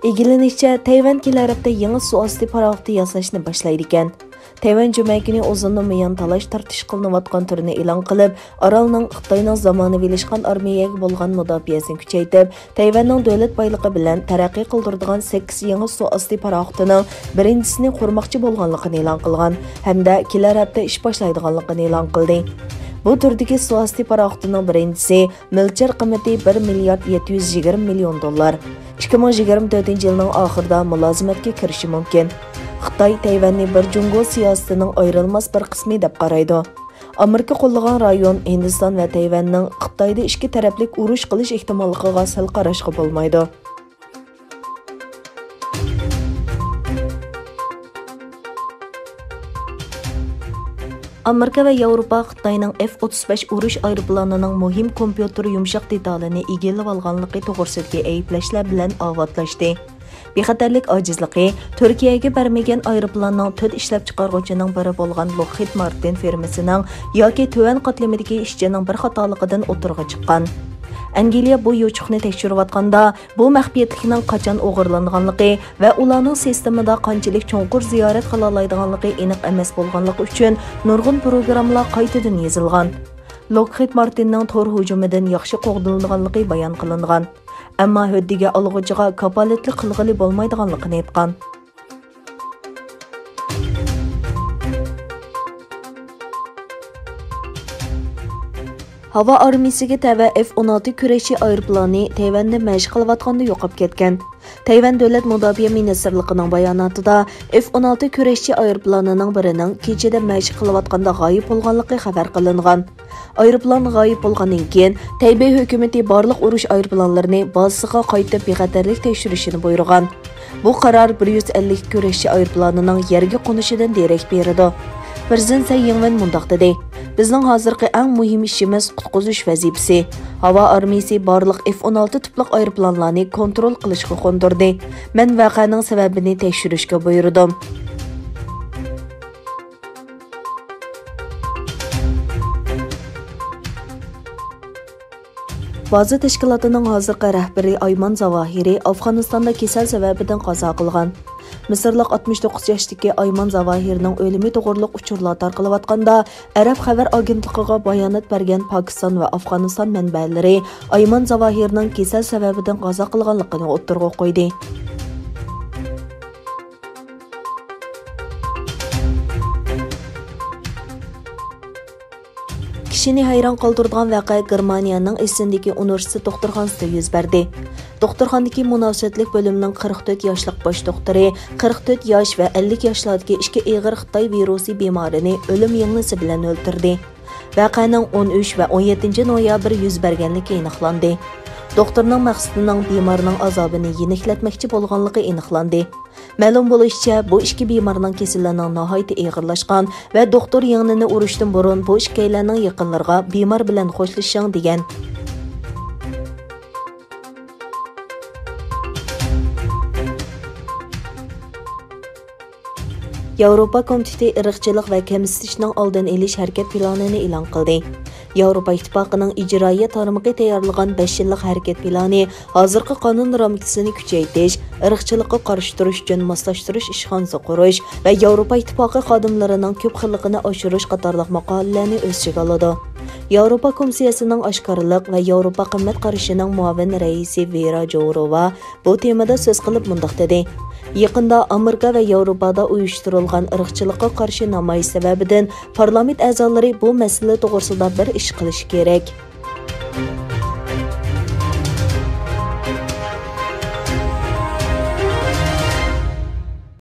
İlgilenişçe, Tayvan kelarapda yangi suosti paraxti yasashni boshlaydi ekan. Tayvan jumaykini uzundan buyon talash tartish qilinayotgan turini e'lon qilib, orolning Xitoyning zamonaviylashgan armiyaga bo'lgan mudofaasini kuchaytirib, Tayvanning davlat boyligi bilan taraqqiy qildiradigan 8 yangi suosti paraxtining birinchisini qurmoqchi bo'lganligini e'lon qilgan hamda kelarapda ish boshlaydiganligini e'lon qildi. Bu turdagi suosti paraxtining birinchisi milchar qiymati 1 milliard 720 million dollar. 2024 yilning oxirida mulozimatga kirishi mumkin. Xitoy Tayvanni bir Jungo siyosatining ayrilmas bir qismi deb qaraydi. Amerika qo'llagan rayon Hindiston va Tayvanning Xitoyda ikki taraflik urush qilish ehtimolligiga sal qarashga bo'lmaydi. Amerika va Yevropa Xitoyning F-35 urush aeroplanining muhim kompyuter yumshoq detalini egallab olganligi to'g'risidagi ayblashlar bilan ovotlashdi. Bexatarlik ojizligi Turkiyaga bermagan aeroplanning 4 ishlab chiqaruvchining biri bo'lgan Lockheed Martin firmasining yoki tuvan qatlamidagi ishchining bir xatoligidan o'tirg'i chiqqan. Angliya bu yo'chuqni tekshirayotganda bu maxfiyatlikning qachon o'g'irlanganligi va ularning sistemida qanchalik cho'nqur ziyorat qila oladiganligi aniq emas bo'lganligi uchun nurg'un programmalar qaytadan yozilgan. Lockheed Martinning tor hujumidan yaxshi qo'g'dilinganligi bayon qilingan. Ammo huddiga olg'uchiga kapolatli qilg'ili bo'lmaydiganligini aytgan. Hava armiyasiga tava F-16 kurashchi aeroplani Tayvanda mashq qilayotganda yo'qolib ketgan. Tayvan davlat mudofaa ministrligining bayonotida F-16 kurashchi aeroplanining birining kechada mashq qilayotganda g'oyib bo'lganligi xabar qilingan. Aeroplan g'oyib bo'lgandan keyin Taybey hukumatı barliq urush aeroplanlarini bazasiga qaytib bexatarlik tekshirishini buyurgan. Bu qaror 150 kurashchi aeroplanining yerga qo'nishidan derak berdi. Prezident Tsai Ing-wen mundaq dedi: "Bizning hozirgi eng muhim ishimiz qutqizish vazifasi. Havo armiyasi barliq F-16 tipliq aeroplanlarni kontrol qilishga qo'ndirdi. Men voqeaning sababini tekshirishga buyurdim." Baza tashkilotining hozirgi rahbari Ayman Zavahiri Afg'onistonda kasal sababidan qazo qilgan. Misrlik 69 yoshdagi Ayman Zavahirning o'limi to'g'riliq uchurlar tarqalayotganda Arab xabar agentligiga bayonot bergan Pokiston va Afg'oniston manbalari Ayman Zavahirning kasal sababidan qazo qilganligini o'ttirg'a qo'ydi. Kishini hayron qoldirgan voqea Germaniyaning Essendagi universitet doktorxonasida yuz berdi. Doktorxonadagi munosabatlik bo'limining 44 yoshlik bosh doktori 44 yosh va 50 yoshlardagi ikki og'ir Xitoy virusi bemorini o'lim yanglisi bilan o'ldirdi. Voqeaning 13 va 17 noyabr yuz berganligi aniqlandi. Doktorning maqsadining bemorning azobini yeniklatmoqchi bo'lganligi aniqlandi. Ma'lum bo'lishicha, bu ikki bemorning kasallanining nihoyatda og'irlashgan va doktor yangnini urishdan burun bu ikkilarning yaqinlariga bemor bilan xo'shlashing degan. Yevropa Komiteti irqchilik va kamsitishning oldini olish harakat planini e'lon qildi. Yevropa İttifaqının icroiya tarmog'i tayyorlagan 5 yillik harakat plani hozirgi qonun ramkasini kuchaytirish, irqchilikqa qarshi turish uchun moslashtirish ishxonasi qurish va Yevropa İttifaqi xodimlarining ko'p xilligini oshirish qatorliq maqolalarni o'z ichiga oladi. Yevropa Komissiyasining oshkorlik va Yevropa qimmat qarashining muavin raisi Vera Jourova bu temada so'z qilib mundaq dedi: Yaqinda Amerika va Yevropada uyushtirilgan irqchilikqa qarshi namoyish sababidan parlament a'zolari bu masala to'g'risida bir ish qilish kerak.